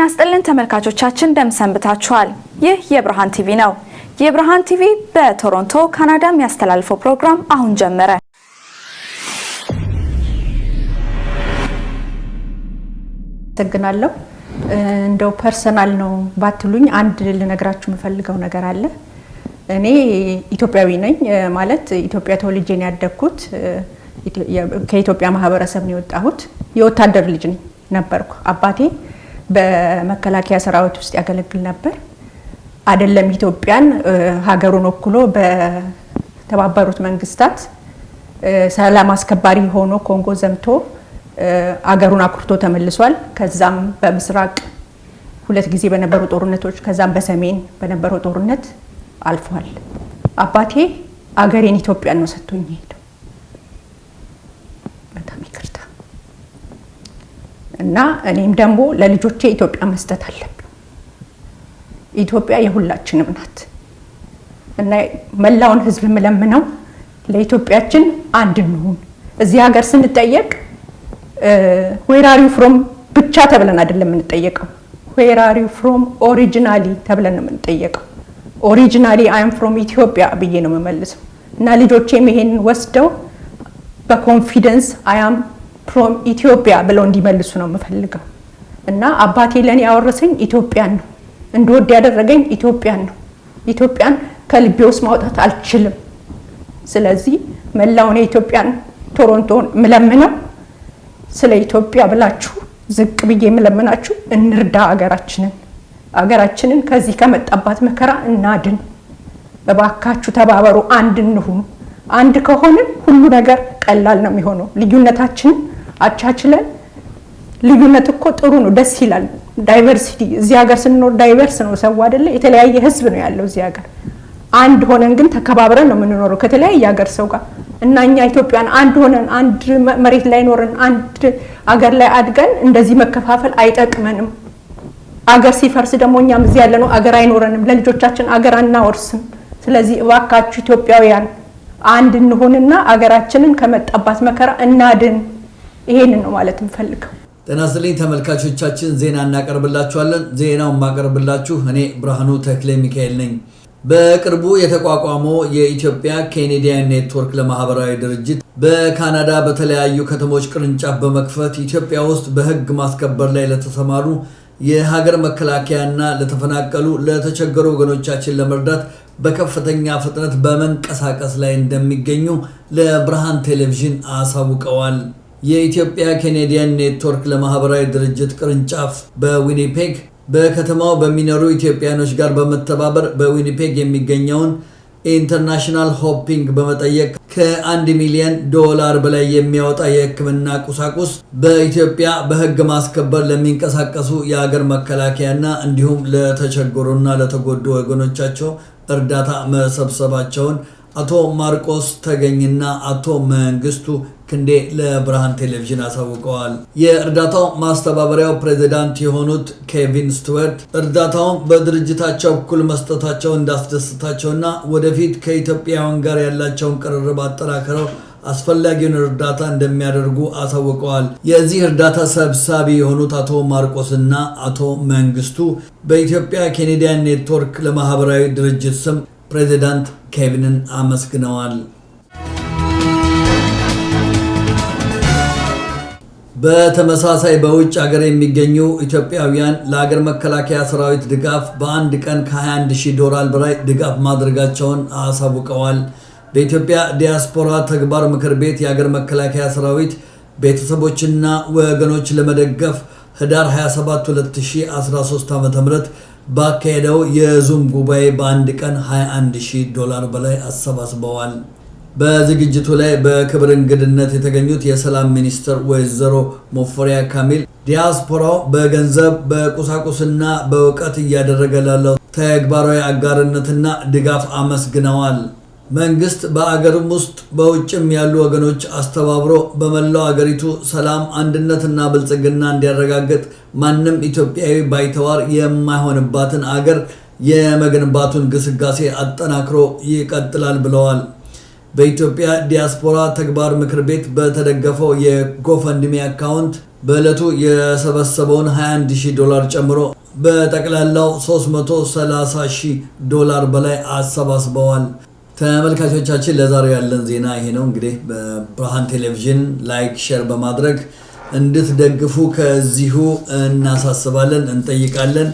ይስጥልን ተመልካቾቻችን እንደምሰንብታችኋል። ይህ የብርሃን ቲቪ ነው። የብርሃን ቲቪ በቶሮንቶ ካናዳ የሚያስተላልፈው ፕሮግራም አሁን ጀመረ። ተገናለሁ እንደው ፐርሰናል ነው ባትሉኝ አንድ ልነግራችሁ የምፈልገው ነገር አለ። እኔ ኢትዮጵያዊ ነኝ ማለት ኢትዮጵያ ተወልጄ ነው ያደግኩት። ከኢትዮጵያ ማህበረሰብ ነው የወጣሁት። የወታደር ልጅ ነበርኩ። አባቴ በመከላከያ ሰራዊት ውስጥ ያገለግል ነበር። አይደለም ኢትዮጵያን ሀገሩን ወክሎ በተባበሩት መንግስታት ሰላም አስከባሪ ሆኖ ኮንጎ ዘምቶ አገሩን አኩርቶ ተመልሷል። ከዛም በምስራቅ 2 ጊዜ በነበሩ ጦርነቶች ከዛም በሰሜን በነበረው ጦርነት አልፏል። አባቴ አገሬን ኢትዮጵያን ነው ሰጥቶኝ ሄደው። በጣም ይቅርታ እና እኔም ደግሞ ለልጆቼ ኢትዮጵያ መስጠት አለብኝ። ኢትዮጵያ የሁላችንም ናት እና መላውን ህዝብ ምለምነው ለኢትዮጵያችን አንድ እንሁን። እዚህ ሀገር ስንጠየቅ where are you from ብቻ ተብለን አይደለም የምንጠየቀው። where are you from originally ተብለን ነው የምንጠየቀው። originally I am from Ethiopia ብዬ ነው የምመልሰው እና ልጆቼም ይሄን ወስደው በኮንፊደንስ I am from Ethiopia ብለው እንዲመልሱ ነው የምፈልገው እና አባቴ ለኔ ያወረሰኝ ኢትዮጵያን ነው። እንድወድ ያደረገኝ ኢትዮጵያን ነው። ኢትዮጵያን ከልቤ ውስጥ ማውጣት አልችልም። ስለዚህ መላውን የኢትዮጵያን ቶሮንቶን ምለምነው ስለ ኢትዮጵያ ብላችሁ ዝቅ ብዬ ምለምናችሁ እንርዳ አገራችንን ከዚህ ከመጣባት መከራ እናድን። በባካችሁ ተባበሩ፣ አንድ እንሁን። አንድ ከሆነን ሁሉ ነገር ቀላል ነው የሚሆነው። ልዩነታችንን አቻችለን ልዩነት እኮ ጥሩ ነው፣ ደስ ይላል። ዳይቨርሲቲ እዚህ ሀገር ስንኖር ዳይቨርስ ነው ሰው አይደለ? የተለያየ ህዝብ ነው ያለው እዚህ ሀገር። አንድ ሆነን ግን ተከባብረን ነው የምንኖረው ከተለያየ ሀገር ሰው ጋር እና እኛ ኢትዮጵያን አንድ ሆነን አንድ መሬት ላይ ኖረን አንድ ሀገር ላይ አድገን እንደዚህ መከፋፈል አይጠቅመንም። ሀገር ሲፈርስ ደግሞ እኛም እዚህ ያለነው ሀገር አይኖረንም፣ ለልጆቻችን ሀገር አናወርስም። ስለዚህ እባካችሁ ኢትዮጵያውያን አንድ እንሆንና ሀገራችንን ከመጣባት መከራ እናድን። ይሄንን ነው ማለት እንፈልገው። ጤና ይስጥልኝ ተመልካቾቻችን፣ ዜና እናቀርብላችኋለን። ዜናውን ማቀርብላችሁ እኔ ብርሃኑ ተክለ ሚካኤል ነኝ። በቅርቡ የተቋቋመው የኢትዮጵያ ካናዲያን ኔትወርክ ለማህበራዊ ድርጅት በካናዳ በተለያዩ ከተሞች ቅርንጫፍ በመክፈት ኢትዮጵያ ውስጥ በህግ ማስከበር ላይ ለተሰማሩ የሀገር መከላከያና ለተፈናቀሉ ለተቸገሩ ወገኖቻችን ለመርዳት በከፍተኛ ፍጥነት በመንቀሳቀስ ላይ እንደሚገኙ ለብርሃን ቴሌቪዥን አሳውቀዋል። የኢትዮጵያ ካናዲያን ኔትወርክ ለማህበራዊ ድርጅት ቅርንጫፍ በዊኒፔግ በከተማው በሚኖሩ ኢትዮጵያኖች ጋር በመተባበር በዊኒፔግ የሚገኘውን ኢንተርናሽናል ሆፒንግ በመጠየቅ ከ$1 ሚሊዮን በላይ የሚያወጣ የህክምና ቁሳቁስ በኢትዮጵያ በህግ ማስከበር ለሚንቀሳቀሱ የሀገር መከላከያና እንዲሁም ለተቸገሩና ለተጎዱ ወገኖቻቸው እርዳታ መሰብሰባቸውን አቶ ማርቆስ ተገኝና አቶ መንግስቱ ክንዴ ለብርሃን ቴሌቪዥን አሳውቀዋል። የእርዳታው ማስተባበሪያው ፕሬዝዳንት የሆኑት ኬቪን ስቱዋርት እርዳታውን በድርጅታቸው በኩል መስጠታቸው እንዳስደሰታቸውና ወደፊት ከኢትዮጵያውያን ጋር ያላቸውን ቅርርብ አጠናክረው አስፈላጊውን እርዳታ እንደሚያደርጉ አሳውቀዋል። የዚህ እርዳታ ሰብሳቢ የሆኑት አቶ ማርቆስና አቶ መንግስቱ በኢትዮጵያ ካናዲያን ኔትወርክ ለማህበራዊ ድርጅት ስም ፕሬዝዳንት ኬቪንን አመስግነዋል። በተመሳሳይ በውጭ ሀገር የሚገኙ ኢትዮጵያውያን ለሀገር መከላከያ ሰራዊት ድጋፍ በአንድ ቀን $21,000 በላይ ድጋፍ ማድረጋቸውን አሳውቀዋል። በኢትዮጵያ ዲያስፖራ ተግባር ምክር ቤት የሀገር መከላከያ ሰራዊት ቤተሰቦችና ወገኖች ለመደገፍ ህዳር 27 2013 ዓ.ም ባካሄደው የዙም ጉባኤ በአንድ ቀን $21,000 በላይ አሰባስበዋል። በዝግጅቱ ላይ በክብር እንግድነት የተገኙት የሰላም ሚኒስትር ወይዘሮ ሙፈሪያት ካሚል ዲያስፖራው በገንዘብ በቁሳቁስና በእውቀት እያደረገ ላለው ተግባራዊ አጋርነትና ድጋፍ አመስግነዋል። መንግስት በአገርም ውስጥ በውጭም ያሉ ወገኖች አስተባብሮ በመላው አገሪቱ ሰላም፣ አንድነትና ብልጽግና እንዲያረጋግጥ ማንም ኢትዮጵያዊ ባይተዋር የማይሆንባትን አገር የመገንባቱን ግስጋሴ አጠናክሮ ይቀጥላል ብለዋል። በኢትዮጵያ ዲያስፖራ ተግባር ምክር ቤት በተደገፈው የጎፈንድሚ አካውንት በዕለቱ የሰበሰበውን $21,000 ጨምሮ በጠቅላላው $330,000 በላይ አሰባስበዋል። ተመልካቾቻችን ለዛሬው ያለን ዜና ይሄ ነው። እንግዲህ በብርሃን ቴሌቪዥን ላይክ ሼር በማድረግ እንድትደግፉ ከዚሁ እናሳስባለን እንጠይቃለን።